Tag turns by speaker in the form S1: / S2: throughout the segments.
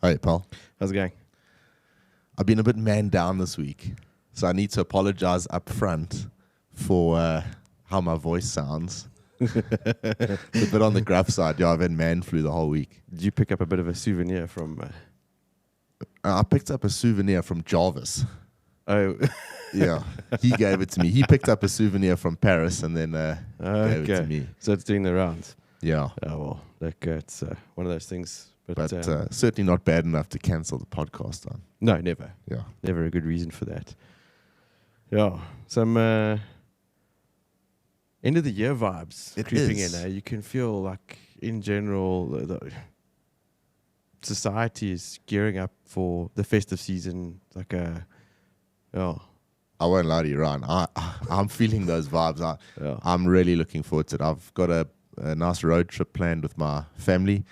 S1: Hey, pal.
S2: How's it going?
S1: I've been a bit man down this week, so I need to apologize up front for how my voice sounds. It's a bit on the gruff side. Yeah, I've had man flu the whole week.
S2: Did you pick up a bit of a souvenir from...
S1: I picked up a souvenir from Jarvis.
S2: Oh,
S1: Yeah, he gave it to me. He picked up a souvenir from Paris and then gave it to me.
S2: So it's doing the rounds.
S1: Yeah,
S2: Oh, well, look, it's one of those things.
S1: but certainly not bad enough to cancel the podcast on.
S2: No, never.
S1: Yeah.
S2: Never a good reason for that. Yeah, some end of the year vibes
S1: It
S2: creeping
S1: is.
S2: in. You can feel like, in general, the society is gearing up for the festive season. Like
S1: I won't lie to you, Ryan. I'm feeling those vibes. I'm really looking forward to it. I've got a nice road trip planned with my family.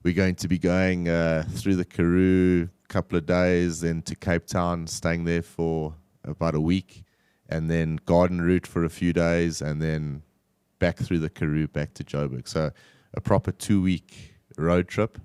S1: We're going to be going through the Karoo a couple of days, then to Cape Town, staying there for about a week, and then garden route for a few days, and then back through the Karoo back to Joburg. So a proper 2-week road trip.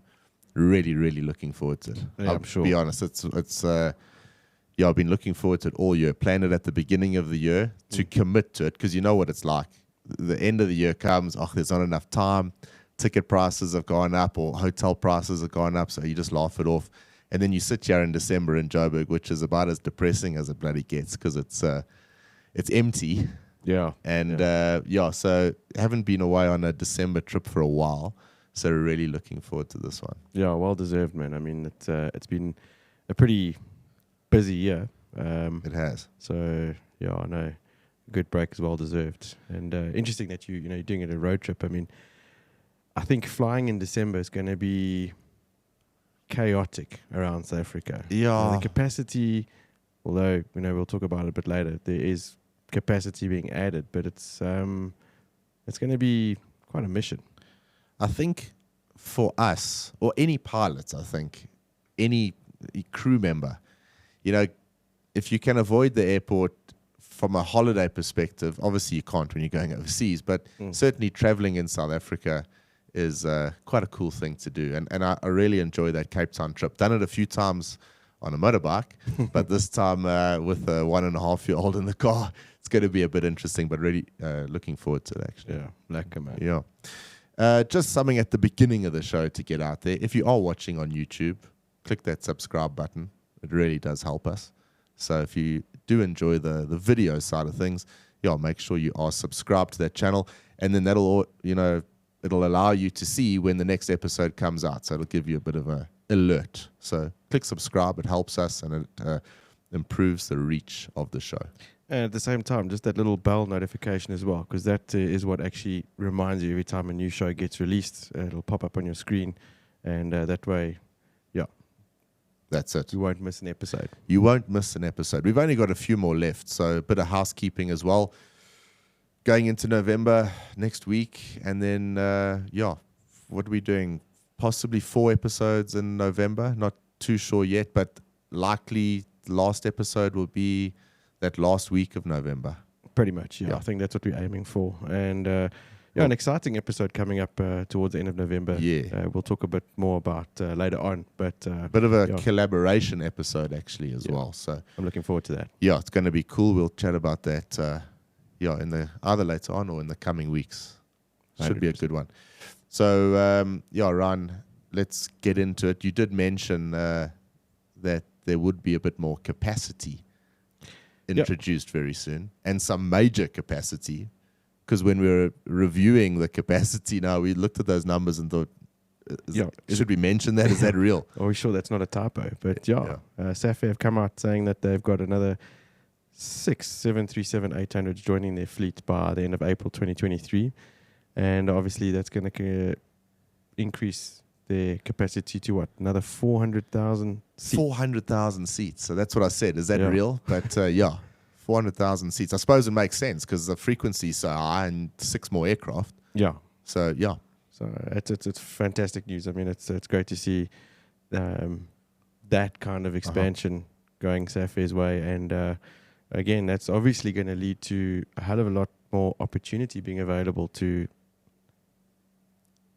S1: Really, really looking forward to it.
S2: Yeah,
S1: I'll
S2: I'm sure.
S1: be honest, it's I've been looking forward to it all year. Planned it at the beginning of the year to commit to it, because you know what it's like. The end of the year comes, there's not enough time. Ticket prices have gone up, or hotel prices have gone up, so you just laugh it off. And then you sit here in December in Joburg, which is about as depressing as it bloody gets, because it's empty.
S2: Yeah.
S1: And so haven't been away on a December trip for a while, so really looking forward to this one.
S2: Yeah, well deserved, man. I mean, it's been a pretty busy year.
S1: It has.
S2: So yeah, I know, good break is well deserved. And interesting that you're doing it a road trip. I mean, I think flying in December is going to be chaotic around South Africa.
S1: Yeah.
S2: The capacity, although we'll talk about it a bit later, there is capacity being added, but it's going to be quite a mission.
S1: I think for us, or any pilots, I think, any crew member, if you can avoid the airport from a holiday perspective, obviously you can't when you're going overseas, but certainly traveling in South Africa is quite a cool thing to do. And I really enjoy that Cape Town trip. Done it a few times on a motorbike, but this time with a 1.5-year-old in the car, it's going to be a bit interesting, but really looking forward to it, actually.
S2: Yeah, lekker, man.
S1: Yeah. Just something at the beginning of the show to get out there. If you are watching on YouTube, click that subscribe button. It really does help us. So if you do enjoy the video side of things, make sure you are subscribed to that channel, and then that'll it'll allow you to see when the next episode comes out. So it'll give you a bit of a alert. So click subscribe. It helps us, and it improves the reach of the show.
S2: And at the same time, just that little bell notification as well, because that is what actually reminds you every time a new show gets released. It'll pop up on your screen, and that way,
S1: That's it.
S2: you won't miss an episode.
S1: You won't miss an episode. We've only got a few more left, so a bit of housekeeping as well. Going into November next week, and then, what are we doing? Possibly 4 episodes in November. Not too sure yet, but likely the last episode will be that last week of November.
S2: Pretty much, yeah.
S1: Yeah.
S2: I think that's what we're aiming for. And an exciting episode coming up towards the end of November.
S1: Yeah.
S2: We'll talk a bit more about later on. But
S1: Bit of a collaboration episode, actually, as well. So
S2: I'm looking forward to that.
S1: yeah, it's going to be cool. We'll chat about that, in the either later on or in the coming weeks. Should be a good one. So, Ryan, let's get into it. You did mention that there would be a bit more capacity introduced very soon, and some major capacity, because when we were reviewing the capacity now, we looked at those numbers and thought, should we mention that? Is that real?
S2: Are we sure that's not a typo? But SAFAir have come out saying that they've got another 6 737-800s joining their fleet by the end of April 2023. And obviously that's going to increase their capacity to what? Another 400,000 seats.
S1: 400,000 seats. So that's what I said. Is that
S2: Yeah.
S1: real? But 400,000 seats. I suppose it makes sense because the frequency is so high and 6 more aircraft.
S2: Yeah.
S1: So,
S2: So it's fantastic news. I mean, it's great to see that kind of expansion going SAFAir's way. And again, that's obviously going to lead to a hell of a lot more opportunity being available to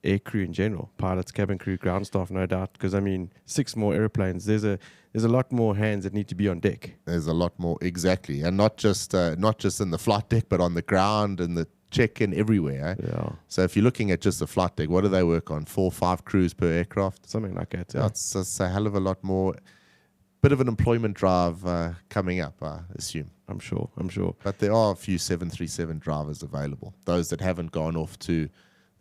S2: air crew in general, pilots, cabin crew, ground staff, no doubt. Because, I mean, 6 more airplanes, there's a lot more hands that need to be on deck.
S1: There's a lot more, exactly. And not just in the flight deck, but on the ground and the check-in everywhere. Eh?
S2: Yeah.
S1: So if you're looking at just the flight deck, what do they work on? 4 or 5 crews per aircraft?
S2: Something like that.
S1: Yeah, it's a hell of a lot more. Bit of an employment drive coming up, I assume.
S2: I'm sure.
S1: But there are a few 737 drivers available. Those that haven't gone off to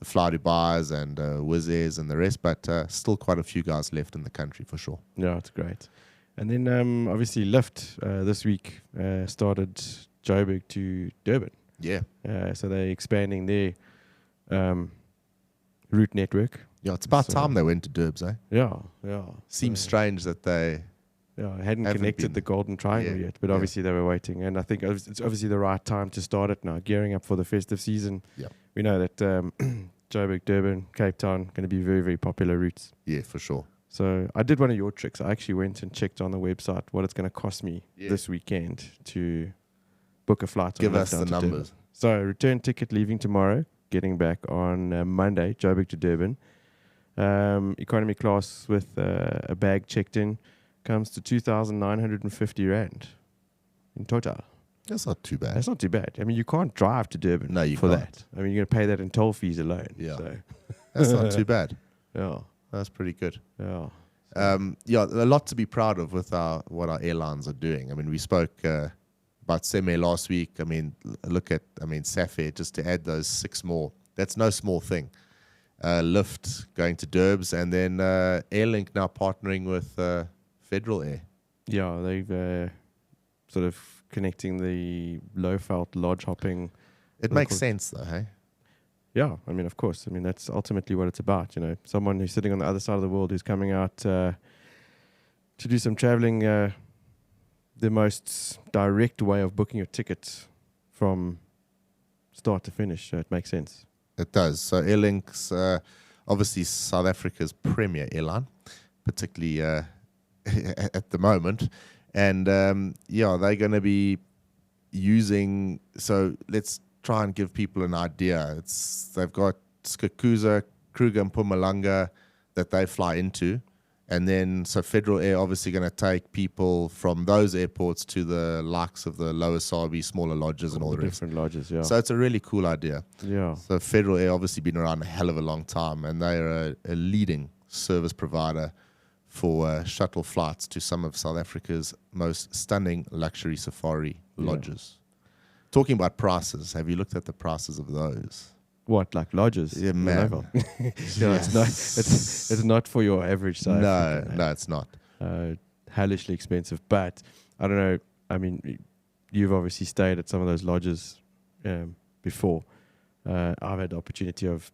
S1: the Fly Dubais and Wizz Airs and the rest, but still quite a few guys left in the country for sure.
S2: Yeah, it's great. And then obviously Lyft this week started Joburg to Durban.
S1: Yeah.
S2: So they're expanding their route network.
S1: Yeah, it's about time they went to Durbs, eh?
S2: Yeah.
S1: Seems strange that they
S2: hadn't connected the Golden Triangle yet, but obviously they were waiting. And I think it's obviously the right time to start it now, gearing up for the festive season.
S1: Yeah.
S2: We know that Joburg, Durban, Cape Town going to be very, very popular routes.
S1: Yeah, for sure.
S2: So I did one of your tricks. I actually went and checked on the website what it's going to cost me this weekend to book a flight.
S1: Give us the numbers.
S2: Durban. So return ticket leaving tomorrow, getting back on Monday, Joburg to Durban. Economy class with a bag checked in comes to 2,950 Rand in total.
S1: That's not too bad.
S2: That's not too bad. I mean, you can't drive to Durban for
S1: can't.
S2: that. I mean, you're going to pay that in toll fees alone.
S1: Yeah.
S2: So.
S1: That's not too bad.
S2: Yeah.
S1: That's pretty good.
S2: Yeah.
S1: A lot to be proud of with what our airlines are doing. I mean, we spoke about Seme last week. I mean, look at Safair, just to add those 6 more. That's no small thing. Lyft going to Durbs, and then Airlink now partnering with Federal Air.
S2: Yeah, they've sort of connecting the low-felt lodge hopping.
S1: It makes sense, though, hey?
S2: Yeah, I mean, of course. I mean, that's ultimately what it's about, you know. Someone who's sitting on the other side of the world who's coming out to do some traveling, the most direct way of booking your ticket from start to finish. So it makes sense. It
S1: does. So Airlink's obviously South Africa's premier airline, particularly at the moment. And, they're going to be using... So let's try and give people an idea. They've got Skukuza, Kruger and Mpumalanga that they fly into. And then, so Federal Air obviously going to take people from those airports to the likes of the Lower Sabi, smaller lodges and all the rest.
S2: Different lodges, yeah.
S1: So it's a really cool idea.
S2: Yeah.
S1: So Federal Air obviously been around a hell of a long time, and they're a leading service provider for shuttle flights to some of South Africa's most stunning luxury safari lodges. Talking about prices, have you looked at the prices of those?
S2: What, like lodges?
S1: Yeah, man.
S2: It's not for your average South African.
S1: No, it's not.
S2: Hellishly expensive. But I don't know. I mean, you've obviously stayed at some of those lodges before. I've had the opportunity of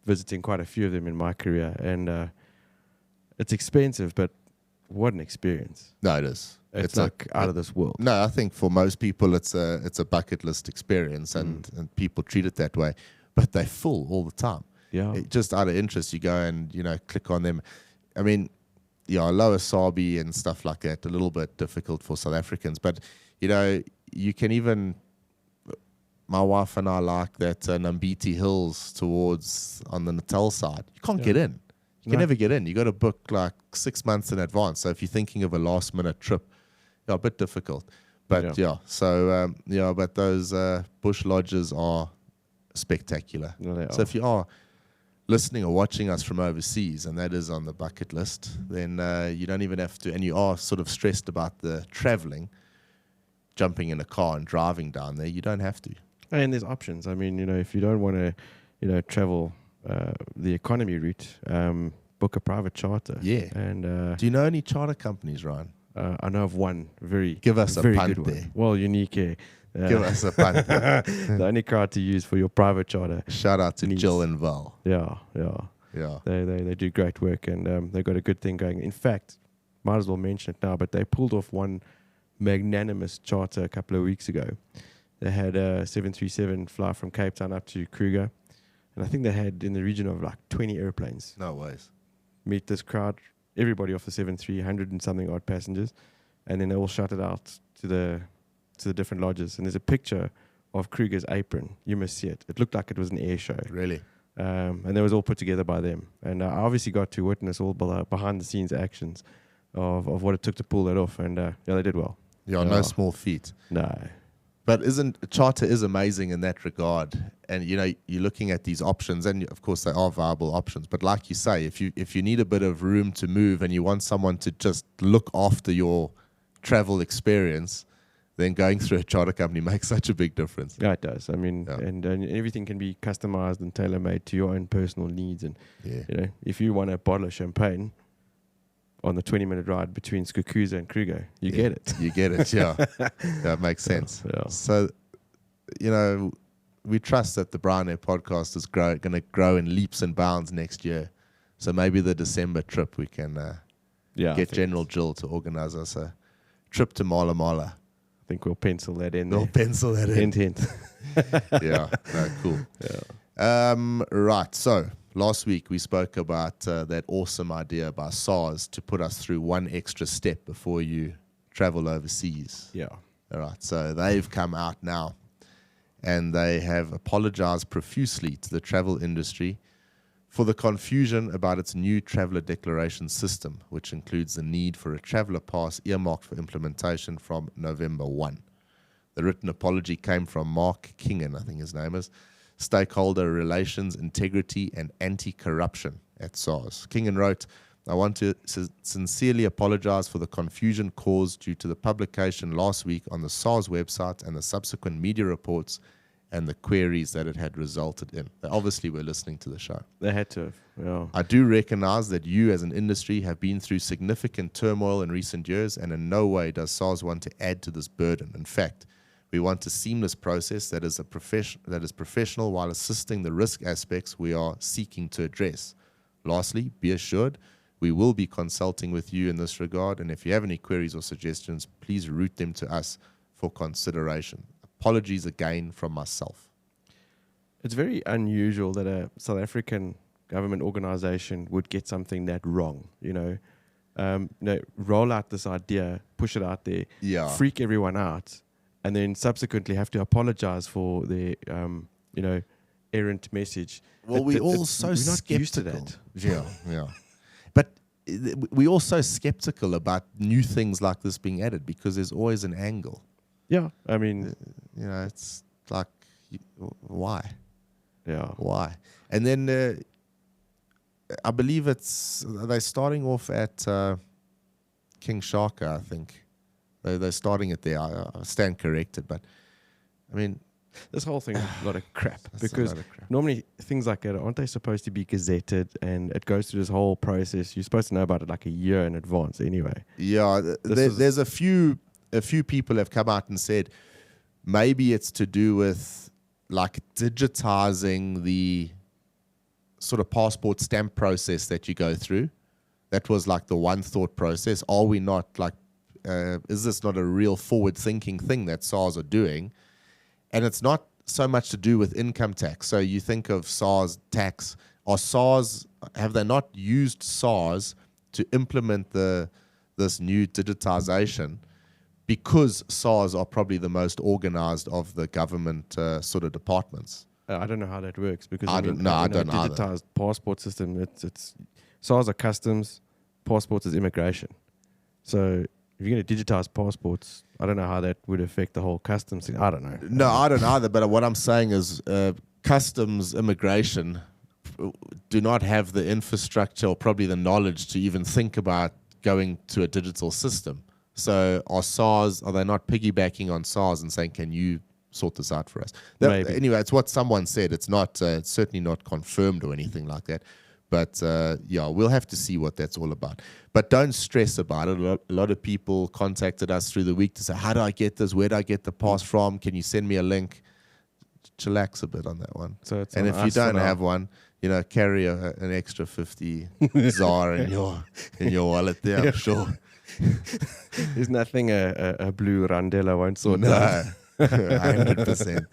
S2: visiting quite a few of them in my career, and it's expensive, but what an experience!
S1: No, it is.
S2: It's like out of this world.
S1: No, I think for most people, it's a bucket list experience, and people treat it that way. But they're full all the time.
S2: Yeah.
S1: Just out of interest, you go and, click on them. I mean, Lower Sabi and stuff like that, a little bit difficult for South Africans. But, you can even, my wife and I like that Nambiti Hills towards on the Natal side. You can't get in. You can never get in. You got to book like 6 months in advance. So if you're thinking of a last minute trip, a bit difficult. But but those bush lodges are spectacular. So if you are listening or watching us from overseas, and that is on the bucket list, then you don't even have to, and you are sort of stressed about the traveling, jumping in a car and driving down there, you don't have to.
S2: And there's options. I mean, if you don't want to, travel the economy route, book a private charter.
S1: Yeah.
S2: And
S1: do you know any charter companies, Ryan?
S2: I know of one
S1: Give us a punt
S2: good
S1: there.
S2: one. Well, unique.
S1: Give us a punt there.
S2: The only crowd to use for your private charter.
S1: Shout out to Jill and Val.
S2: Yeah. They do great work, and they've got a good thing going. In fact, might as well mention it now, but they pulled off one magnanimous charter a couple of weeks ago. They had a 737 fly from Cape Town up to Kruger, and I think they had in the region of like 20 airplanes.
S1: No ways.
S2: Meet this crowd, everybody off the 737, and something odd passengers, and then they all shut it out to the different lodges. And there's a picture of Kruger's apron. You must see it. It looked like it was an air show.
S1: Really?
S2: And that was all put together by them. And I obviously got to witness all behind the scenes actions of what it took to pull that off. And yeah, they did well.
S1: Yeah, no small feat.
S2: No.
S1: But charter is amazing in that regard. And you're looking at these options, and of course they are viable options. But like you say, if you need a bit of room to move and you want someone to just look after your travel experience, then going through a charter company makes such a big difference.
S2: Yeah, it does. I mean, and everything can be customized and tailor-made to your own personal needs. And if you want a bottle of champagne on the 20-minute ride between Skukuza and Kruger, you get it.
S1: You get it, yeah. That makes sense.
S2: Yeah.
S1: So, we trust that the Bryan Air podcast is going to grow in leaps and bounds next year. So maybe the December trip we can get General Jill to organize us a trip to Mala Mala.
S2: I think we'll pencil that in.
S1: We'll pencil that in.
S2: Hint.
S1: Yeah, no, cool.
S2: Yeah.
S1: Right, so last week we spoke about that awesome idea by SARS to put us through one extra step before you travel overseas.
S2: Yeah.
S1: All right, so they've come out now and they have apologized profusely to the travel industry for the confusion about its new traveler declaration system, which includes the need for a traveler pass earmarked for implementation from November 1. The written apology came from Mark Kingen, I think his name is, Stakeholder Relations, Integrity and Anti-Corruption at SARS. Kingen wrote, I want to sincerely apologize for the confusion caused due to the publication last week on the SARS website and the subsequent media reports and the queries that it had resulted in. They obviously were listening to the show.
S2: They had to. Yeah.
S1: I do recognize that you as an industry have been through significant turmoil in recent years, and in no way does SARS want to add to this burden. In fact, we want a seamless process that is professional while assisting the risk aspects we are seeking to address. Lastly, be assured we will be consulting with you in this regard, and if you have any queries or suggestions, please route them to us for consideration. Apologies again from myself.
S2: It's very unusual that a South African government organization would get something that wrong, roll out this idea, push it out there, freak everyone out, and then subsequently have to apologize for their, errant message.
S1: Well, we're all so skeptical.
S2: Used to that.
S1: Yeah. But we're also skeptical about new things like this being added because there's always an angle.
S2: Yeah, I mean,
S1: it's like, why?
S2: Yeah,
S1: why? And then I believe they're starting off at King Shaka. I think they're starting it there. I stand corrected, but I mean,
S2: this whole thing is a lot of crap because normally things like that aren't they supposed to be gazetted and it goes through this whole process. You're supposed to know about it like a year in advance anyway.
S1: Yeah, there's a few people have come out and said maybe it's to do with like digitizing the sort of passport stamp process that you go through. That was like the one thought process. Are we not like, is this not a real forward thinking thing that SARS are doing? And it's not so much to do with income tax. So you think of SARS tax, have they not used SARS to implement this new digitization? Because SARS are probably the most organized of the government sort of departments.
S2: I don't know how that works because
S1: I don't know
S2: digitized
S1: either.
S2: Passport system. It's SARS are customs, passports is immigration. So if you're going to digitize passports, I don't know how that would affect the whole customs thing. I don't know.
S1: No, I don't either. But what I'm saying is, customs immigration do not have the infrastructure or probably the knowledge to even think about going to a digital system. So are they not piggybacking on SARS and saying, can you sort this out for us? Anyway, it's what someone said. It's not it's certainly not confirmed or anything like that. But we'll have to see what that's all about. But don't stress about it. A lot of people contacted us through the week to say, how do I get this? Where do I get the pass from? Can you send me a link? Chillax a bit on that one. And if you don't have one, carry an extra 50 ZAR in your wallet there, I'm sure.
S2: There's nothing a blue Randella won't sort out.
S1: 100%.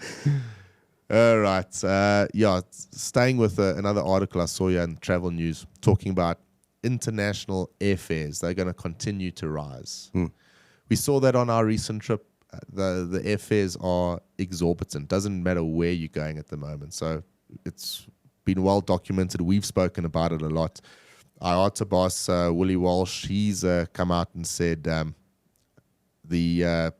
S1: All right. Staying with another article I saw here in Travel News talking about international airfares. They're going to continue to rise. We saw that on our recent trip. The airfares are exorbitant. Doesn't matter where you're going at the moment. So it's been well documented. We've spoken about it a lot. Our IATA boss, Willie Walsh, he's come out and said the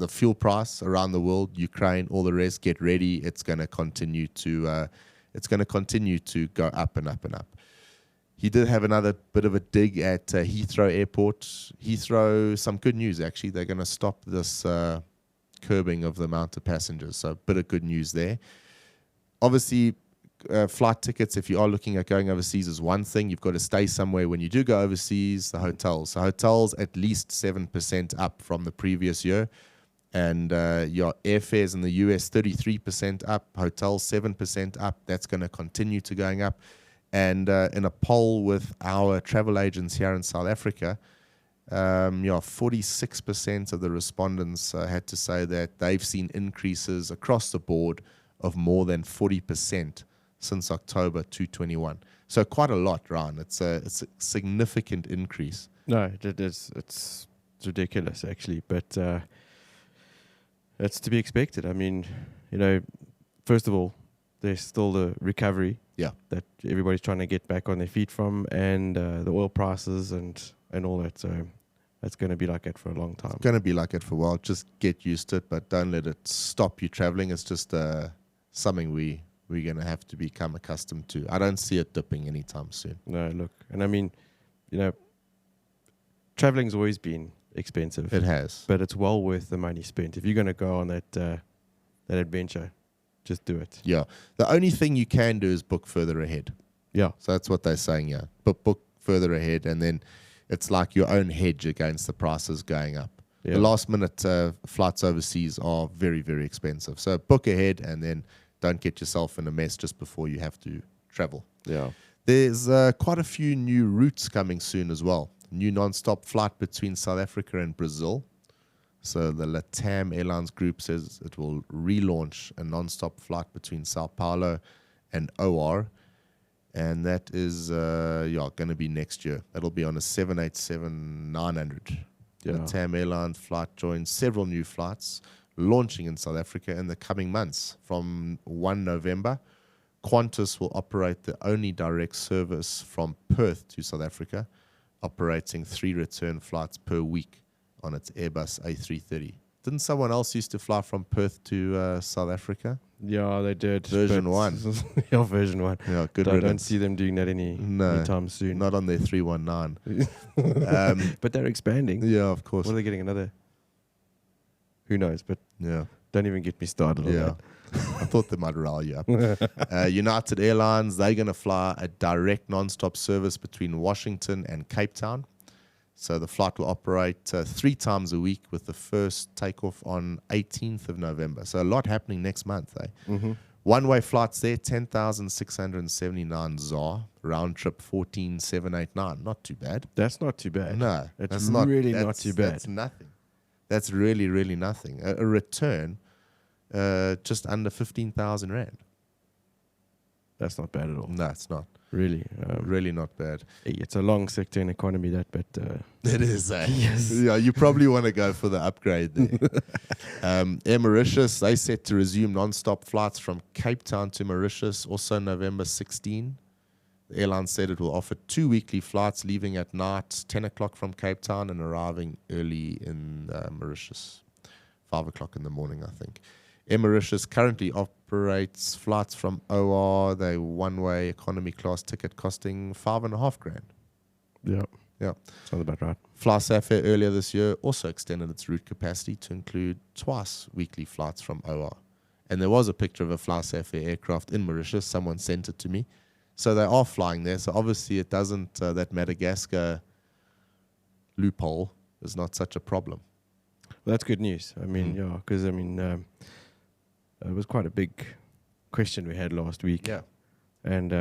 S1: fuel price around the world, Ukraine, all the rest, get ready. It's going to continue to go up and up and up. He did have another bit of a dig at Heathrow Airport. Heathrow, some good news actually. They're going to stop this curbing of the amount of passengers. So a bit of good news there. Obviously, flight tickets, if you are looking at going overseas, is one thing. You've got to stay somewhere when you do go overseas. The hotels. So hotels at least 7% up from the previous year. And your airfares in the US, 33% up. Hotels, 7% up. That's going to continue to going up. And in a poll with our travel agents here in South Africa, 46% of the respondents had to say that they've seen increases across the board of more than 40% since October 2021. So quite a lot, Ryan. It's a significant increase.
S2: No, it is. It's ridiculous, actually. But it's to be expected. I mean, first of all, there's still the recovery that everybody's trying to get back on their feet from, and the oil prices and all that. So it's going to be like that for a long time.
S1: It's going to be like it for a while. Just get used to it, but don't let it stop you traveling. It's just something we're going to have to become accustomed to. I don't see it dipping anytime soon.
S2: No, look. And I mean, traveling's always been expensive.
S1: It has.
S2: But it's well worth the money spent. If you're going to go on that adventure, just do it.
S1: Yeah. The only thing you can do is book further ahead.
S2: Yeah.
S1: So that's what they're saying, yeah. But book further ahead, and then it's like your own hedge against the prices going up.
S2: Yeah.
S1: The last minute flights overseas are very, very expensive. So book ahead and then don't get yourself in a mess just before you have to travel.
S2: Yeah.
S1: There's quite a few new routes coming soon as well. New non-stop flight between South Africa and Brazil. So the LATAM Airlines group says it will relaunch a non-stop flight between Sao Paulo and OR. And that is going to be next year. That'll be on a 787-900.
S2: Yeah.
S1: LATAM Airlines flight joins several new flights launching in South Africa in the coming months. From 1 November, Qantas will operate the only direct service from Perth to South Africa, operating 3 return flights per week on its Airbus A330. Didn't someone else used to fly from Perth to South Africa?
S2: Yeah, they did.
S1: Version 1.
S2: Yeah, version 1.
S1: Yeah, good
S2: I
S1: riddance.
S2: don't see them doing that anytime soon.
S1: Not on their 319.
S2: But they're expanding.
S1: Yeah, of course.
S2: What are they getting? Another? Who knows? But
S1: Yeah.
S2: don't even get me started on that.
S1: I thought they might rile you up. United Airlines, they're going to fly a direct non-stop service between Washington and Cape Town. So the flight will operate 3 times a week with the first takeoff on 18th of November. So a lot happening next month.
S2: Mm-hmm.
S1: One-way flights there, 10,679 ZAR. Round trip, 14,789. Not too bad.
S2: That's not too bad.
S1: No.
S2: It's really not too bad.
S1: That's nothing. That's really, really nothing. A return, just under 15,000 Rand.
S2: That's not bad at all.
S1: No, it's not.
S2: Really.
S1: Really not bad.
S2: It's a long sector in economy, that, but...
S1: It is, eh?
S2: Yes.
S1: Yeah, you probably want to go for the upgrade there. Mauritius, they set to resume non-stop flights from Cape Town to Mauritius, also November 16. The airline said it will offer 2 weekly flights, leaving at night, 10 o'clock from Cape Town and arriving early in Mauritius, 5 o'clock in the morning, I think. Air Mauritius currently operates flights from OR, the one-way economy class ticket costing 5.5 grand.
S2: Yeah.
S1: Yeah.
S2: Sounds about right.
S1: FlySafair earlier this year also extended its route capacity to include twice weekly flights from OR. And there was a picture of a FlySafair aircraft in Mauritius. Someone sent it to me. So they are flying there. So obviously it doesn't, that Madagascar loophole is not such a problem.
S2: Well, that's good news. I mean, yeah, because, I mean, it was quite a big question we had last week.
S1: Yeah.
S2: And,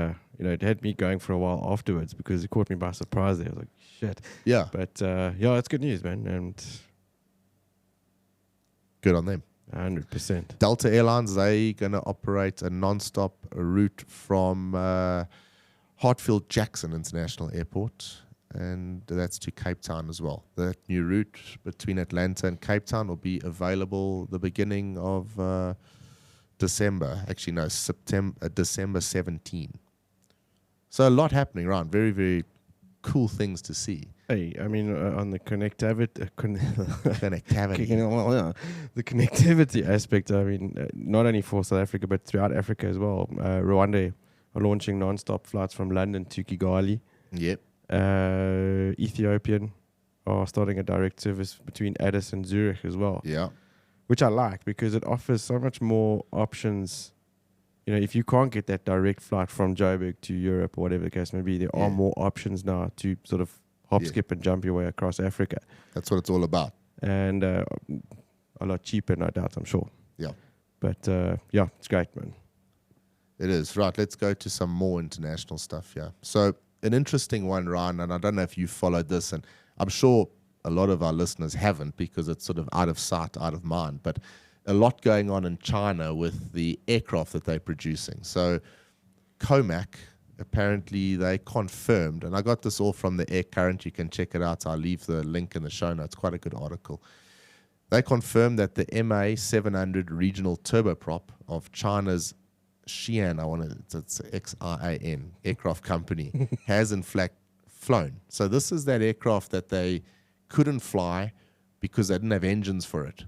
S2: it had me going for a while afterwards because it caught me by surprise there. I was like, shit.
S1: Yeah.
S2: But, yeah, it's good news, man. And
S1: good on them.
S2: 100%.
S1: Delta Airlines, they going to operate a non-stop route from Hartfield-Jackson International Airport, and that's to Cape Town as well. That new route between Atlanta and Cape Town will be available the beginning of December. Actually, no, December 17. So a lot happening around. Very, very cool things to see.
S2: Hey, I mean, on the connectivity,
S1: Connectivity.
S2: the connectivity aspect. I mean, not only for South Africa but throughout Africa as well. Rwanda are launching non-stop flights from London to Kigali.
S1: Yep.
S2: Ethiopian are starting a direct service between Addis and Zurich as well.
S1: Yeah.
S2: Which I like because it offers so much more options. You know, if you can't get that direct flight from Joburg to Europe or whatever the case may be, there are more options now to sort of hop, skip, and jump your way across Africa.
S1: That's what it's all about.
S2: And a lot cheaper, no doubt, I'm sure.
S1: Yeah.
S2: But it's great, man.
S1: It is. Right, let's go to some more international stuff here. So an interesting one, Ryan, and I don't know if you followed this, and I'm sure a lot of our listeners haven't because it's sort of out of sight, out of mind, but a lot going on in China with the aircraft that they're producing. So Comac, apparently they confirmed, and I got this all from the Air Current, you can check it out, I'll leave the link in the show notes, quite a good article. They confirmed that the MA700 regional turboprop of China's Xi'an, it's Xian aircraft company, has in fact flown. So this is that aircraft that they couldn't fly because they didn't have engines for it.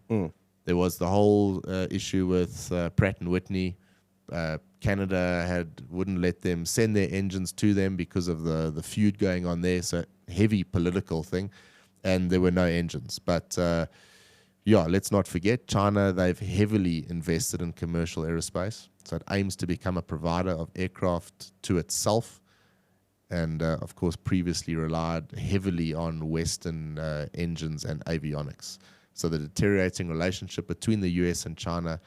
S1: There was the whole issue with Pratt & Whitney. Canada wouldn't let them send their engines to them because of the feud going on there. So heavy political thing. And there were no engines. But let's not forget, China, they've heavily invested in commercial aerospace. So it aims to become a provider of aircraft to itself. And, of course, previously relied heavily on Western engines and avionics. So the deteriorating relationship between the US and China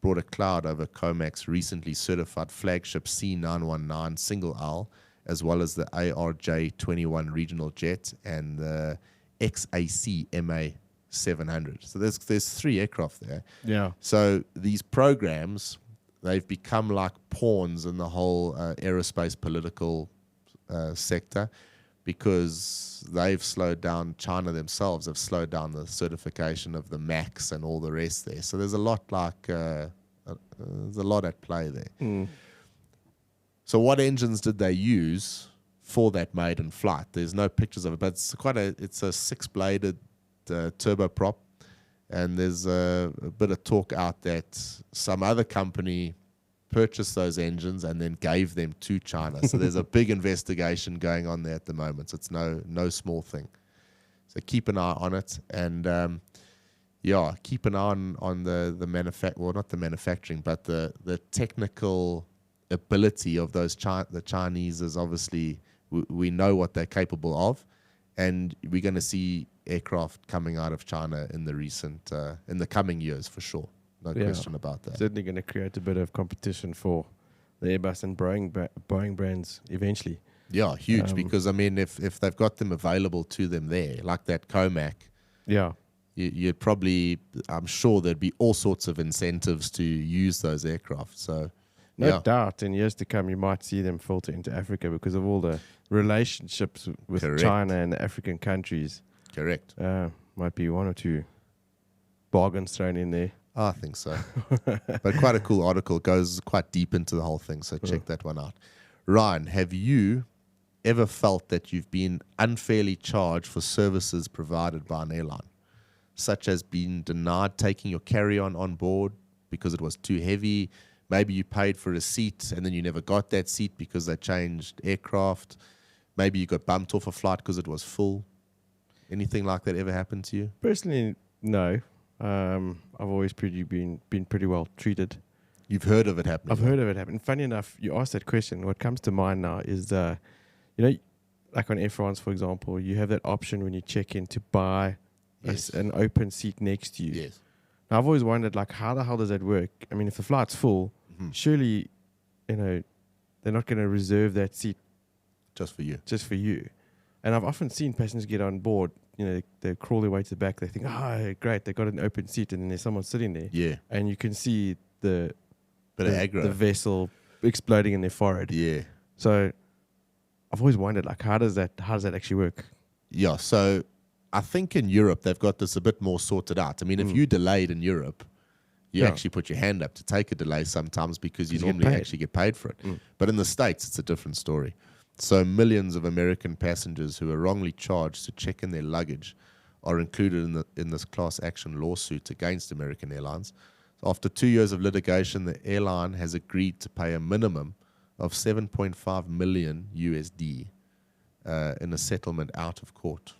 S1: brought a cloud over Comac's recently certified flagship C919 single aisle, as well as the ARJ21 regional jet and the XAC MA700. So there's three aircraft there.
S2: Yeah.
S1: So these programs, they've become like pawns in the whole aerospace political sector, because they've slowed down, China themselves have slowed down the certification of the MAX and all the rest there. So there's a lot there's a lot at play there. So what engines did they use for that maiden flight? There's no pictures of it, but it's a six-bladed turboprop, and there's a bit of talk out that some other company purchased those engines and then gave them to China. So there's a big investigation going on there at the moment. So it's no small thing. So keep an eye on it, and keep an eye on not the manufacturing, but the technical ability of those the Chinese is obviously, we know what they're capable of, and we're going to see aircraft coming out of China in the coming years for sure. No question about that.
S2: Certainly going to create a bit of competition for the Airbus and Boeing brands eventually.
S1: Yeah, huge, because, I mean, if they've got them available to them there, like that Comac, you'd probably, I'm sure there'd be all sorts of incentives to use those aircraft. So,
S2: no doubt, in years to come, you might see them filter into Africa because of all the relationships with China and the African countries.
S1: Correct.
S2: Might be one or two bargains thrown in there.
S1: I think so. But quite a cool article. It goes quite deep into the whole thing, so check that one out. Ryan, have you ever felt that you've been unfairly charged for services provided by an airline, such as being denied taking your carry-on on board because it was too heavy? Maybe you paid for a seat and then you never got that seat because they changed aircraft. Maybe you got bumped off a flight because it was full. Anything like that ever happened to you?
S2: Personally, no. I've always been pretty well treated.
S1: You've heard of it happening?
S2: I've heard of it happening. Funny enough, you asked that question. What comes to mind now is, like on Air France, for example, you have that option when you check in to buy an open seat next to you.
S1: Yes.
S2: Now, I've always wondered, like, how the hell does that work? I mean, if the flight's full, surely, they're not going to reserve that seat
S1: just for you.
S2: And I've often seen passengers get on board. They crawl their way to the back. They think, great, they got an open seat, and then there's someone sitting there.
S1: Yeah.
S2: And you can see the vessel exploding in their forehead.
S1: Yeah.
S2: So I've always wondered, like, how does that actually work?
S1: Yeah. So I think in Europe they've got this a bit more sorted out. I mean, if you delayed in Europe, You
S2: Yeah.
S1: actually put your hand up to take a delay sometimes because you
S2: 'Cause you get
S1: normally
S2: paid.
S1: actually get paid for it.
S2: Mm.
S1: But in the States, it's a different story. So millions of American passengers who are wrongly charged to check in their luggage are included in this class action lawsuit against American Airlines. So after 2 years of litigation, the airline has agreed to pay a minimum of 7.5 million USD in a settlement out of court.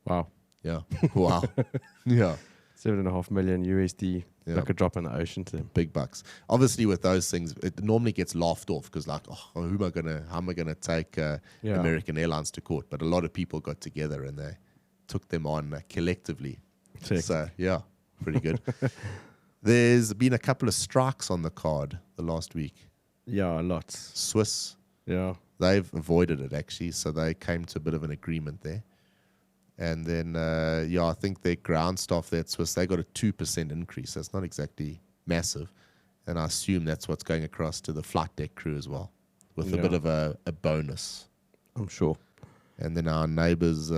S2: Wow.
S1: Yeah. Wow. Yeah.
S2: 7.5 million USD,
S1: Yeah.
S2: like a drop in the ocean to them.
S1: Big bucks. Obviously, with those things, it normally gets laughed off because, like, how am I gonna take American Airlines to court? But a lot of people got together and they took them on collectively.
S2: Sick.
S1: So yeah, pretty good. There's been a couple of strikes on the card the last week.
S2: Yeah, lots.
S1: Swiss,
S2: Yeah.
S1: they've avoided it actually, so they came to a bit of an agreement there. And then, I think their ground staff there at Swiss, they got a 2% increase. That's not exactly massive. And I assume that's what's going across to the flight deck crew as well, with a bit of a bonus.
S2: I'm sure.
S1: And then our neighbors,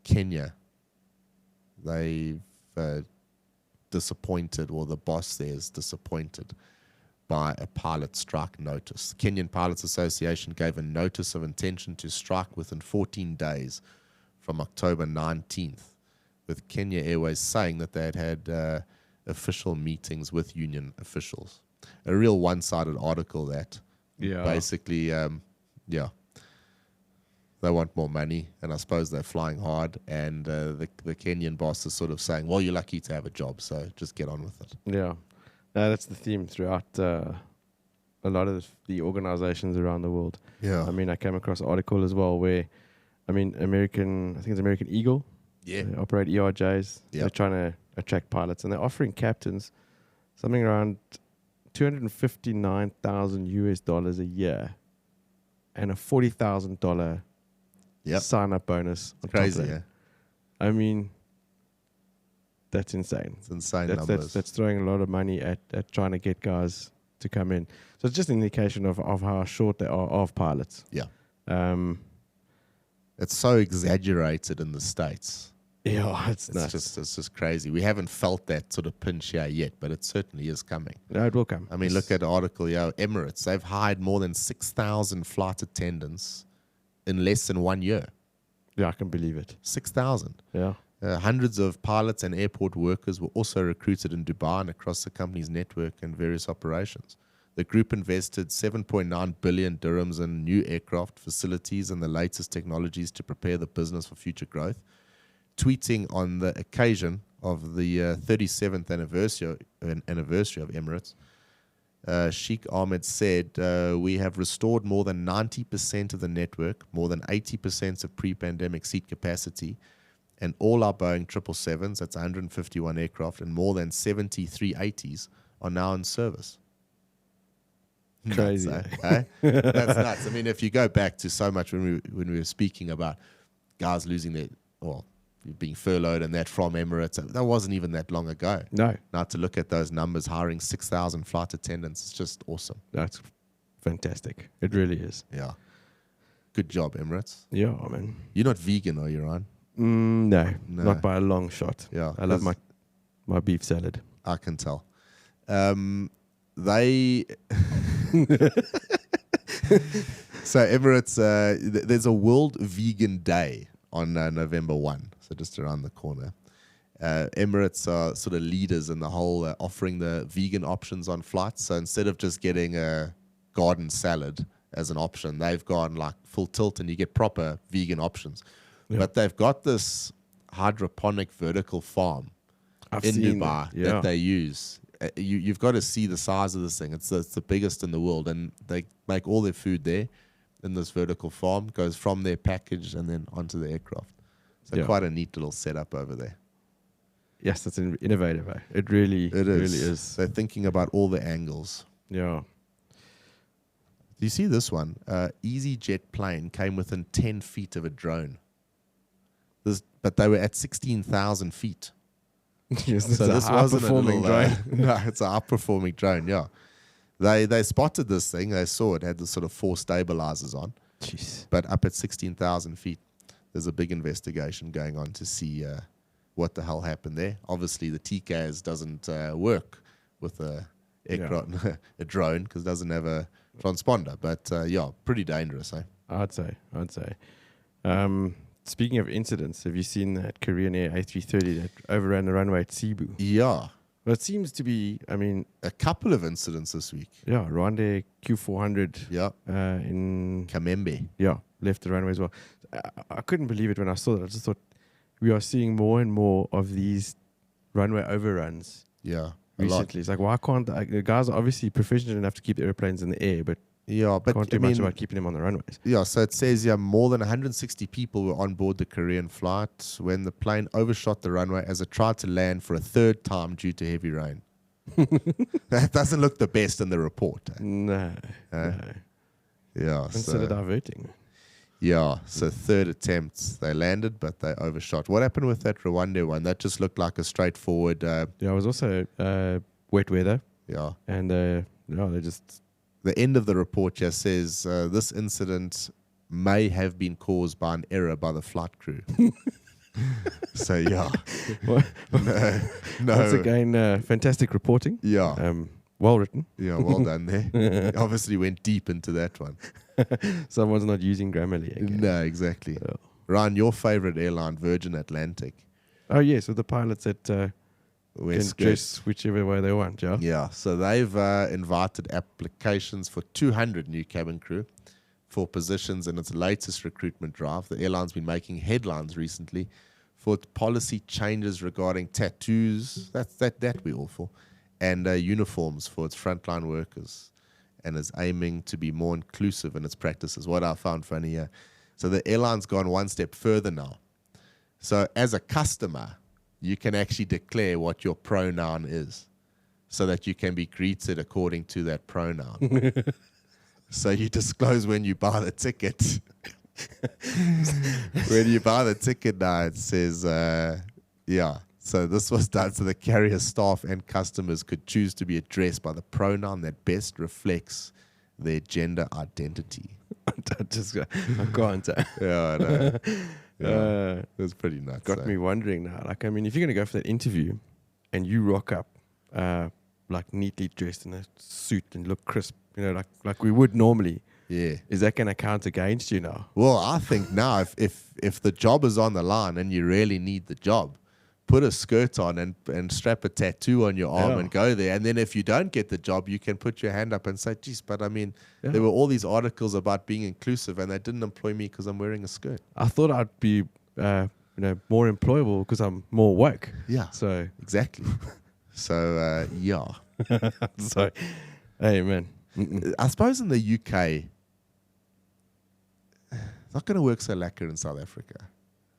S1: Kenya, they've disappointed, or the boss there is disappointed by a pilot strike notice. The Kenyan Pilots Association gave a notice of intention to strike within 14 days from October 19th, with Kenya Airways saying that they had official meetings with union officials. A real one-sided article that.
S2: Yeah.
S1: Basically, they want more money, and I suppose they're flying hard, and the Kenyan boss is sort of saying, well, you're lucky to have a job, so just get on with it.
S2: Yeah. That's the theme throughout a lot of the organizations around the world.
S1: Yeah.
S2: I mean, I came across an article as well where, I think it's American Eagle.
S1: Yeah.
S2: They operate ERJs.
S1: Yeah.
S2: They're trying to attract pilots, and they're offering captains something around $259,000 a year and a $40,000 sign-up bonus. On
S1: Crazy,
S2: top of
S1: yeah.
S2: that. I mean, that's insane.
S1: It's insane numbers.
S2: That's throwing a lot of money at trying to get guys to come in. So it's just an indication of how short they are of pilots.
S1: Yeah.
S2: It's
S1: It's so exaggerated in the States.
S2: Yeah, it's nuts.
S1: It's just crazy. We haven't felt that sort of pinch here yet, but it certainly is coming.
S2: No, it will come.
S1: I mean, look at the article, Emirates. They've hired more than 6,000 flight attendants in less than 1 year.
S2: Yeah, I can believe it.
S1: 6,000.
S2: Yeah.
S1: Hundreds of pilots and airport workers were also recruited in Dubai and across the company's network and various operations. The group invested 7.9 billion dirhams in new aircraft, facilities, and the latest technologies to prepare the business for future growth. Tweeting on the occasion of the 37th anniversary of Emirates, Sheikh Ahmed said, we have restored more than 90% of the network, more than 80% of pre-pandemic seat capacity, and all our Boeing 777s, that's 151 aircraft, and more than 70 380s are now in service.
S2: Crazy.
S1: Nuts, eh? That's nuts. I mean, if you go back to so much when we were speaking about guys losing their, being furloughed and that from Emirates, that wasn't even that long ago.
S2: No.
S1: Now to look at those numbers, hiring 6,000 flight attendants, it's just awesome.
S2: That's fantastic. It really is.
S1: Yeah. Good job, Emirates.
S2: Yeah, man.
S1: You're not vegan, are you, Ryan?
S2: No,
S1: No.
S2: not by a long shot.
S1: Yeah.
S2: I love my beef salad.
S1: I can tell. So Emirates, there's a World Vegan Day on November 1, so just around the corner. Emirates are sort of leaders in the whole offering the vegan options on flights. So instead of just getting a garden salad as an option, they've gone like full tilt and you get proper vegan options.
S2: Yeah.
S1: But they've got this hydroponic vertical farm in Dubai that they use. You've got to see the size of this thing. It's the biggest in the world, and they make all their food there in this vertical farm. Goes from their package and then onto the aircraft. So quite a neat little setup over there.
S2: Yes, that's innovative. It really is.
S1: They're thinking about all the angles.
S2: Yeah.
S1: Do you see this one? EasyJet plane came within 10 feet of a drone. But they were at 16,000 feet.
S2: Yes,
S1: so this wasn't a little
S2: drone.
S1: no, it's an outperforming drone. Yeah, they spotted this thing. They saw it had the sort of 4 stabilizers on.
S2: Jeez.
S1: But up at 16,000 feet, there's a big investigation going on to see what the hell happened there. Obviously, the TCAS doesn't work with a a drone because it doesn't have a transponder. But pretty dangerous, eh?
S2: I'd say. Speaking of incidents, have you seen that Korean Air A330 that overran the runway at Cebu?
S1: Yeah.
S2: Well, it seems to be,
S1: a couple of incidents this week.
S2: Yeah, Rwanda Q400 in
S1: Kamembe.
S2: Yeah, left the runway as well. I couldn't believe it when I saw that. I just thought we are seeing more and more of these runway overruns.
S1: Yeah.
S2: Recently. It's like, why can't the guys are obviously proficient enough to keep the airplanes in the air, but can't do much about keeping them on the runways.
S1: Yeah, so it says more than 160 people were on board the Korean flight when the plane overshot the runway as it tried to land for a third time due to heavy rain. That doesn't look the best in the report. Eh?
S2: No.
S1: Yeah.
S2: Consider diverting.
S1: Yeah, so third attempt, they landed, but they overshot. What happened with that Rwanda one? That just looked like a straightforward...
S2: it was also wet weather.
S1: Yeah.
S2: And they just...
S1: The end of the report just says, this incident may have been caused by an error by the flight crew. So, yeah. No.
S2: Once again, fantastic reporting.
S1: Yeah.
S2: Well written.
S1: Yeah, well done there. Obviously went deep into that one.
S2: Someone's not using Grammarly again.
S1: No, exactly. Oh. Ryan, your favorite airline, Virgin Atlantic.
S2: Oh, yes, with the pilots that can dress whichever way they want, yeah?
S1: Yeah, so they've invited applications for 200 new cabin crew for positions in its latest recruitment drive. The airline's been making headlines recently for its policy changes regarding tattoos, that we're all for, and uniforms for its frontline workers, and is aiming to be more inclusive in its practices. What I found funny here. So the airline's gone one step further now. So as a customer, you can actually declare what your pronoun is so that you can be greeted according to that pronoun. So you disclose when you buy the ticket. When you buy the ticket now, it says, So this was done so the carrier staff and customers could choose to be addressed by the pronoun that best reflects their gender identity.
S2: I can't.
S1: Yeah, I know. Yeah, it was pretty nuts.
S2: Got me wondering now. Like, if you're going to go for that interview and you rock up like neatly dressed in a suit and look crisp, like we would normally.
S1: Yeah.
S2: Is that going to count against you now?
S1: Well, I think now if the job is on the line and you really need the job, put a skirt on and strap a tattoo on your arm and go there. And then if you don't get the job, you can put your hand up and say, geez, but there were all these articles about being inclusive and they didn't employ me because I'm wearing a skirt.
S2: I thought I'd be more employable because I'm more woke.
S1: Yeah.
S2: So
S1: exactly. So, yeah.
S2: So, hey, man.
S1: I suppose in the UK, it's not going to work so lacquer in South Africa.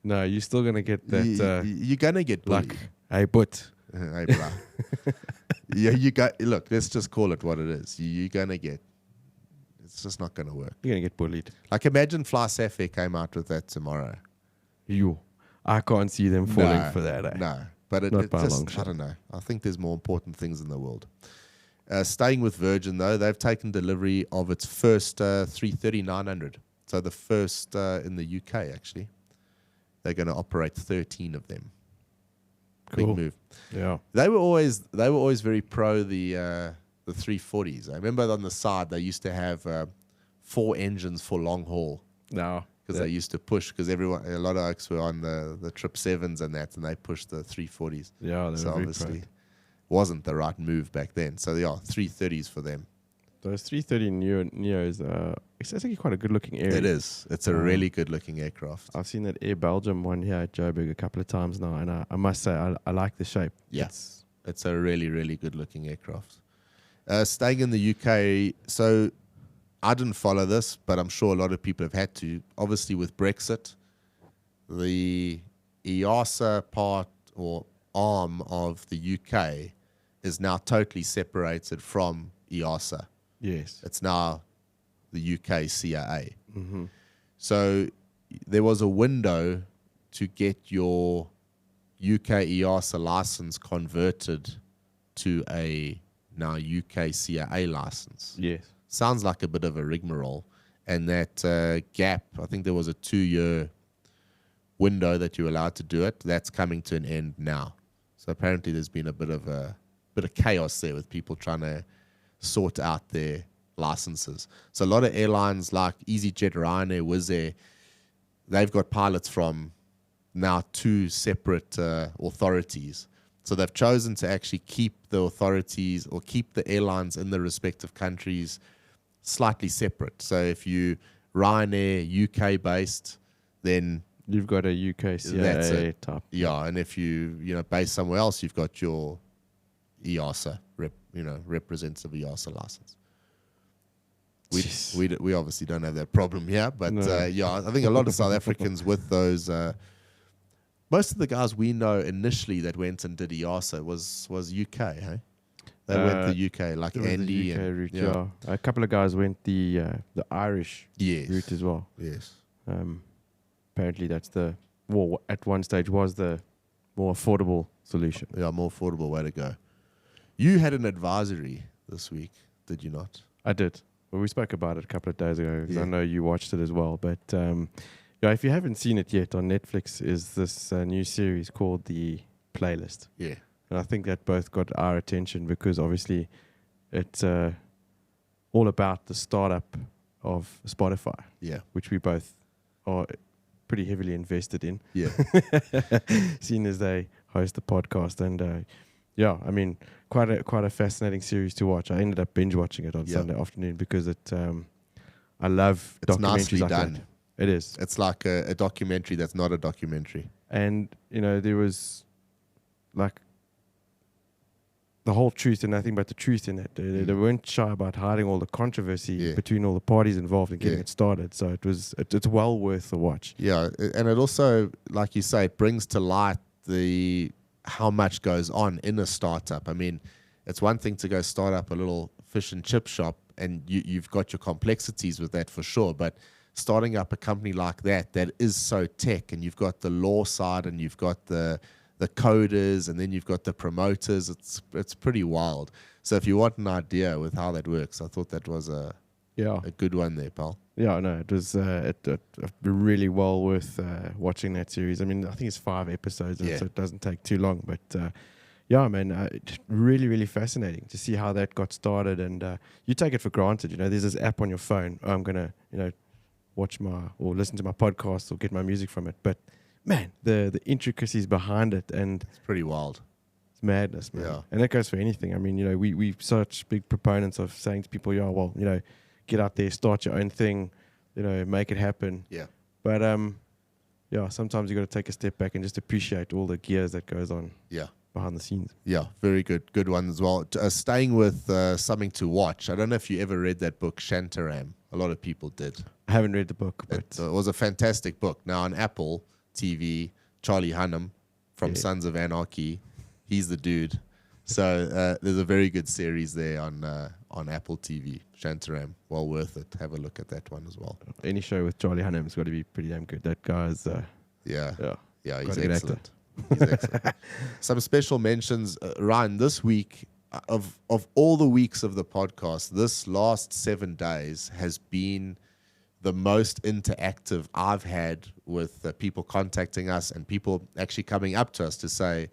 S2: No, you're still going to get that.
S1: You're going to get bullied.
S2: Like, hey, but.
S1: Hey, bro. Yeah, look, let's just call it what it is. You're going to get, it's just not going to work.
S2: You're going to get bullied.
S1: Like, imagine FlySafair came out with that tomorrow.
S2: I can't see them falling for that.
S1: No, but it just, I don't know. I think there's more important things in the world. Staying with Virgin, though, they've taken delivery of its first 330-900. So the first in the UK, actually. They're going to operate 13 of them.
S2: Cool.
S1: Big move.
S2: Yeah.
S1: They were always very pro the 340s. I remember on the side they used to have 4 engines for long haul.
S2: No.
S1: Because they used to push, because a lot of oaks were on the 777s and that, and they pushed the 340s.
S2: Yeah,
S1: so obviously wasn't the right move back then. So 330s for them.
S2: Those 330 NEOs, it's actually quite a good-looking air.
S1: It is. It's a really good-looking aircraft.
S2: I've seen that Air Belgium one here at Joburg a couple of times now, and I must say I like the shape.
S1: Yeah, it's a really, really good-looking aircraft. Staying in the UK, so I didn't follow this, but I'm sure a lot of people have had to. Obviously, with Brexit, the EASA part or arm of the UK is now totally separated from EASA.
S2: Yes.
S1: It's now the UK CAA.
S2: Mm-hmm.
S1: So there was a window to get your UK EASA license converted to a now UK CAA license.
S2: Yes.
S1: Sounds like a bit of a rigmarole. And that gap, I think there was a 2-year window that you're allowed to do it, that's coming to an end now. So apparently there's been a bit of chaos there with people trying to sort out their licenses. So a lot of airlines like EasyJet, Ryanair, Wizz Air, they've got pilots from now 2 separate authorities. So they've chosen to actually keep the authorities or keep the airlines in the respective countries slightly separate. So if you Ryanair UK based, then
S2: you've got a UK CAA type.
S1: Yeah, and if you based somewhere else, you've got your EASA representative EASA license. We obviously don't have that problem here, but
S2: No.
S1: I think a lot of South Africans with those. Most of the guys we know initially that went and did EASA was UK, hey? They went the UK, like
S2: It was
S1: Andy.
S2: the UK
S1: and,
S2: route, yeah. A couple of guys went the Irish route as well.
S1: Yes.
S2: Apparently that's at one stage was the more affordable solution.
S1: Yeah, more affordable way to go. You had an advisory this week, did you not?
S2: I did. Well, we spoke about it a couple of days ago because
S1: Yeah.
S2: I know you watched it as well. But if you haven't seen it yet, on Netflix is this new series called The Playlist.
S1: Yeah.
S2: And I think that both got our attention because obviously it's all about the startup of Spotify,
S1: Yeah.
S2: which we both are pretty heavily invested in,
S1: Yeah.
S2: seeing as they host the podcast. And I mean, quite a fascinating series to watch. I ended up binge watching it on Sunday afternoon because I love
S1: It's
S2: documentaries
S1: nicely
S2: like
S1: done.
S2: that. It is.
S1: It's like a documentary that's not a documentary.
S2: And, there was like the whole truth and nothing but the truth in it. They weren't shy about hiding all the controversy between all the parties involved in getting it started. So it's well worth the watch.
S1: Yeah, and it also, like you say, it brings to light how much goes on in a startup. I mean, it's one thing to go start up a little fish and chip shop, and you've got your complexities with that for sure, but starting up a company like that is so tech, and you've got the law side, and you've got the coders, and then you've got the promoters. It's pretty wild. So if you want an idea with how that works, I thought that was a good one there, pal.
S2: Yeah, no, it was really well worth watching that series. I mean, I think it's 5 episodes, so it doesn't take too long. But really, really fascinating to see how that got started. And you take it for granted. There's this app on your phone. I'm gonna, watch or listen to my podcast or get my music from it. But man, the intricacies behind it, and
S1: it's pretty wild.
S2: It's madness, man.
S1: Yeah.
S2: And that goes for anything. I mean, we're such big proponents of saying to people, get out there, start your own thing, make it happen.
S1: Yeah.
S2: But sometimes you got to take a step back and just appreciate all the gears that goes on.
S1: Yeah.
S2: Behind the scenes.
S1: Yeah, very good one as well. Staying with something to watch. I don't know if you ever read that book, Shantaram. A lot of people did.
S2: I haven't read the book, but
S1: it was a fantastic book. Now on Apple TV, Charlie Hunnam from Sons of Anarchy, he's the dude. So there's a very good series there on Apple TV, Shantaram. Well worth it. Have a look at that one as well.
S2: Any show with Charlie Hunnam's got to be pretty damn good. That guy's
S1: yeah, he's
S2: quite a good
S1: excellent. He's excellent. Some special mentions, Ryan, this week, of all the weeks of the podcast, this last 7 days has been the most interactive I've had with people contacting us and people actually coming up to us to say,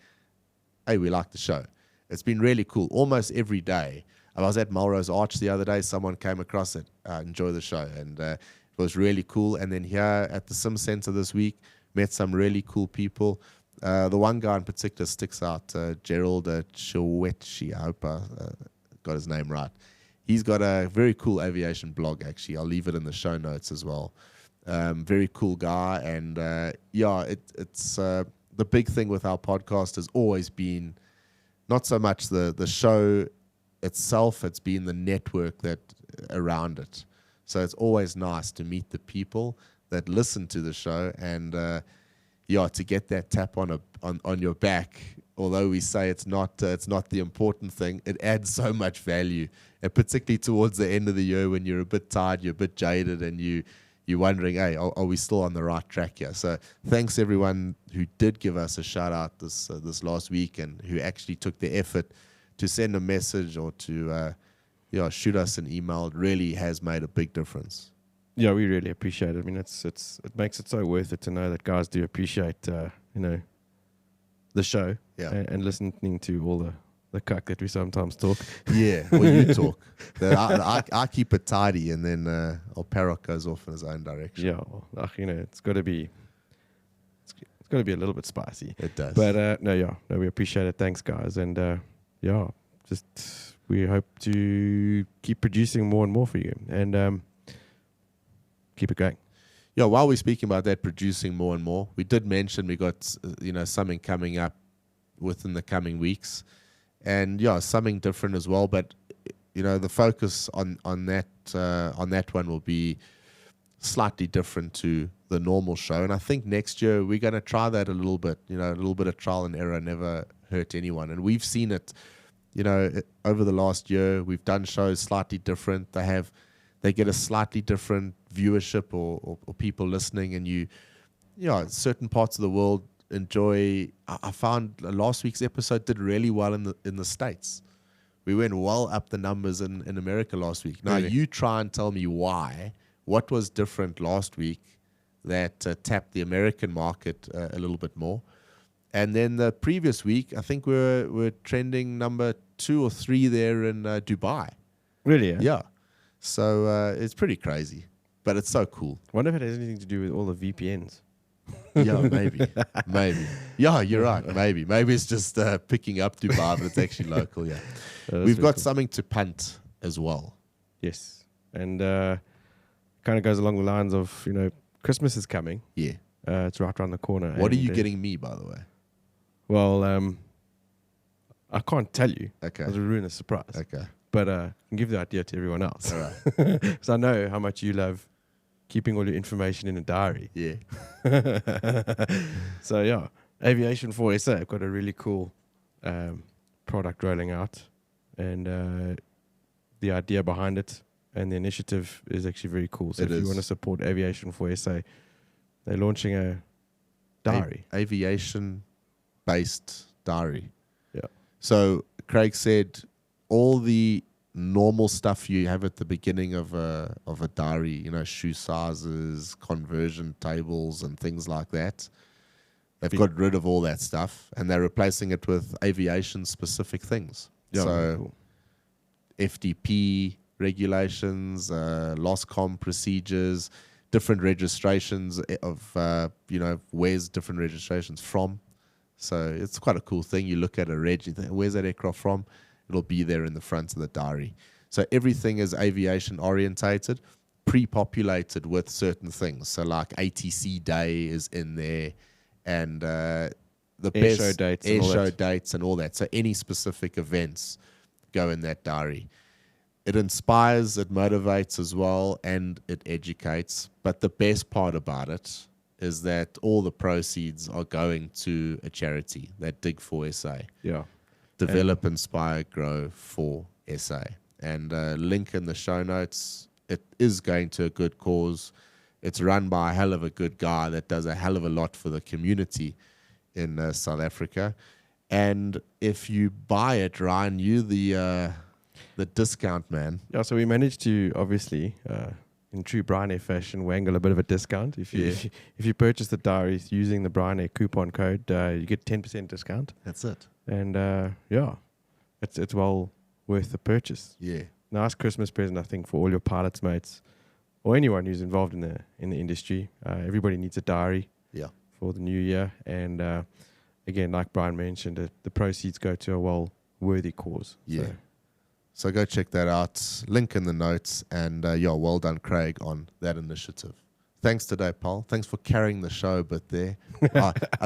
S1: hey, we like the show. It's been really cool. Almost every day. I was at Melrose Arch the other day. Someone came across it. Enjoy the show. And it was really cool. And then here at the Sim Center this week, met some really cool people. The one guy in particular sticks out, Gerald Chowetchi. I hope I got his name right. He's got a very cool aviation blog, actually. I'll leave it in the show notes as well. Very cool guy. And it's the big thing with our podcast has always been not so much the show itself, it's been the network that around it. So it's always nice to meet the people that listen to the show and to get that tap on your back. Although we say it's not the important thing, it adds so much value, and particularly towards the end of the year when you're a bit tired, you're a bit jaded, and you're wondering, hey, are we still on the right track here? So thanks everyone who did give us a shout out this last week and who actually took the effort to send a message or to shoot us an email. It really has made a big difference.
S2: Yeah, we really appreciate it. I mean, it makes it so worth it to know that guys do appreciate, the show and listening to all the cuck that we sometimes talk.
S1: Yeah, well, you talk. I keep it tidy, and then Parrot goes off in his own direction.
S2: Yeah, it's got to be a little bit spicy.
S1: It does.
S2: But we appreciate it. Thanks, guys, and we hope to keep producing more and more for you, and keep it going.
S1: Yeah, while we're speaking about that, producing more and more, we did mention we got something coming up within the coming weeks, and something different as well. But the focus on that one will be slightly different to the normal show. And I think next year we're going to try that a little bit. A little bit of trial and error never hurt anyone, and we've seen it. Over the last year, we've done shows slightly different. They get a slightly different viewership or people listening, and certain parts of the world enjoy. I found last week's episode did really well in the States. We went well up the numbers in America last week. Now
S2: Really?
S1: You try and tell me what was different last week that tapped the American market a little bit more. And then the previous week, I think we're trending number 2 or 3 there in Dubai.
S2: Really?
S1: Yeah. So it's pretty crazy, but it's so cool.
S2: Wonder if it has anything to do with all the VPNs.
S1: Yeah, maybe. Yeah, you're right. Maybe it's just picking up Dubai, but it's actually local. Yeah, we've got something to punt as well.
S2: Yes, and kind of goes along the lines of Christmas is coming.
S1: Yeah,
S2: it's right around the corner.
S1: What are you getting me, by the way?
S2: Well, I can't tell you.
S1: Okay,
S2: it'll ruin the surprise.
S1: Okay,
S2: but I can give the idea to everyone else.
S1: All right,
S2: because I know how much you love keeping all your information in a diary.
S1: Yeah.
S2: So Aviation for SA. I've got a really cool product rolling out, and the idea behind it and the initiative is actually very cool. So if you want to support Aviation for SA, they're launching a diary.
S1: Aviation-based diary.
S2: Yeah.
S1: So Craig said all the normal stuff you have at the beginning of a diary, shoe sizes, conversion tables, and things like that. They've got rid of all that stuff, and they're replacing it with aviation-specific things.
S2: Yeah,
S1: so
S2: cool.
S1: FDP regulations, LOSCOM procedures, different registrations of where's different registrations from. So it's quite a cool thing. You look at a reg, you think, where's that aircraft from? It'll be there in the front of the diary. So everything is aviation orientated, pre-populated with certain things. So like ATC Day is in there, and the
S2: air
S1: best
S2: show
S1: dates and all that. So any specific events go in that diary. It inspires, it motivates as well, and it educates. But the best part about it is that all the proceeds are going to a charity, that Dig for SA.
S2: Yeah.
S1: Develop, Inspire, Grow for SA. And link in the show notes. It is going to a good cause. It's run by a hell of a good guy that does a hell of a lot for the community in South Africa. And if you buy it, Ryan, you the discount man.
S2: Yeah, so we managed to obviously, in true Bryan Air fashion, wangle a bit of a discount. If you purchase the diaries using the Bryan Air coupon code, you get 10% discount.
S1: That's it.
S2: And it's well worth the purchase.
S1: Yeah.
S2: Nice Christmas present, I think, for all your pilots mates or anyone who's involved in the industry. Everybody needs a diary.
S1: Yeah.
S2: For the new year, and again, like Bryan mentioned, the proceeds go to a well-worthy cause.
S1: Yeah. So go check that out. Link in the notes, and well done, Craig, on that initiative. Thanks today, Paul. Thanks for carrying the show a bit there.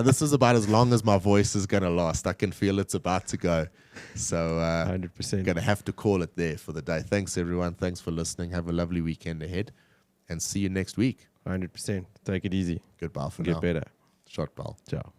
S1: This is about as long as my voice is going to last. I can feel it's about to go. So
S2: 100%.
S1: Going to have to call it there for the day. Thanks, everyone. Thanks for listening. Have a lovely weekend ahead, and see you next week.
S2: 100%. Take it easy.
S1: Goodbye for
S2: Get
S1: now.
S2: better.
S1: Shot, Paul.
S2: Ciao.